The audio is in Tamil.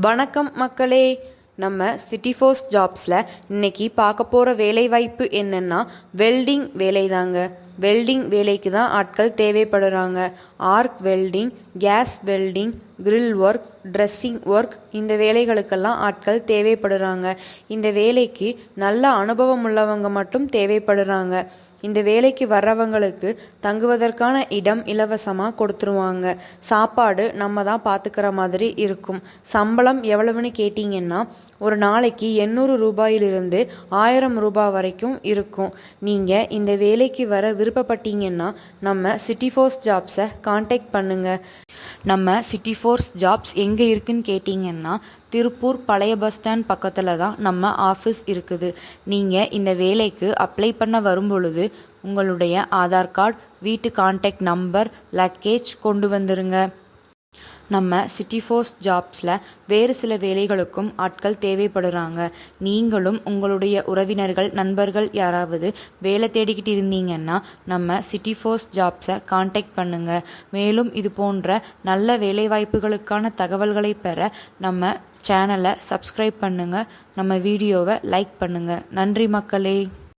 வணக்கம் மக்களே. நம்ம சிட்டி ஃபோர்ஸ் ஜாப்ஸில் இன்னைக்கு பார்க்க போகிற வேலைவாய்ப்பு என்னென்னா வெல்டிங் வேலை தாங்க. வெல்டிங் வேலைக்கு தான் ஆட்கள் தேவைப்படுறாங்க. Arc welding, gas welding, grill work, dressing work, இந்த வேலைகளுக்கெல்லாம் ஆட்கள் தேவைப்படுறாங்க. இந்த வேலைக்கு நல்ல அனுபவம் உள்ளவங்க மட்டும் தேவைப்படுறாங்க. இந்த வேலைக்கு வர்றவங்களுக்கு தங்குவதற்கான இடம் இலவசமாக கொடுத்துருவாங்க. சாப்பாடு நம்ம தான் பார்த்துக்கிற மாதிரி இருக்கும். சம்பளம் எவ்வளவுன்னு கேட்டிங்கன்னா ஒரு நாளைக்கு 800 ரூபாயிலிருந்து 1000 ரூபாய் வரைக்கும் இருக்கும். நீங்கள் இந்த வேலைக்கு வர விருப்பப்பட்டீங்கன்னா நம்ம சிட்டி ஃபோர்ஸ் ஜாப்ஸை காண்டாக்ட் பண்ணுங்கள். நம்ம சிட்டி ஃபோர்ஸ் ஜாப்ஸ் எங்கே இருக்குன்னு கேட்டிங்கன்னா திருப்பூர் பழைய பஸ் ஸ்டாண்ட் பக்கத்தில் தான் நம்ம ஆஃபீஸ் இருக்குது. நீங்கள் இந்த வேலைக்கு அப்ளை பண்ண வரும் பொழுது உங்களுடைய ஆதார் கார்டு, வீட்டு கான்டாக்ட் நம்பர், லக்கேஜ் கொண்டு வந்துருங்க. நம்ம சிட்டி ஃபோர்ஸ் ஜாப்ஸில் வேறு சில வேலைகளுக்கும் ஆட்கள் தேவைப்படுறாங்க. நீங்களும் உங்களுடைய உறவினர்கள், நண்பர்கள் யாராவது வேலை தேடிக்கிட்டு இருந்தீங்கன்னா நம்ம சிட்டி ஃபோர்ஸ் ஜாப்ஸை காண்டாக்ட் பண்ணுங்கள். மேலும் இது போன்ற நல்ல வேலைவாய்ப்புகளுக்கான தகவல்களை பெற நம்ம சேனலை சப்ஸ்கிரைப் பண்ணுங்கள். நம்ம வீடியோவை லைக் பண்ணுங்கள். நன்றி மக்களே.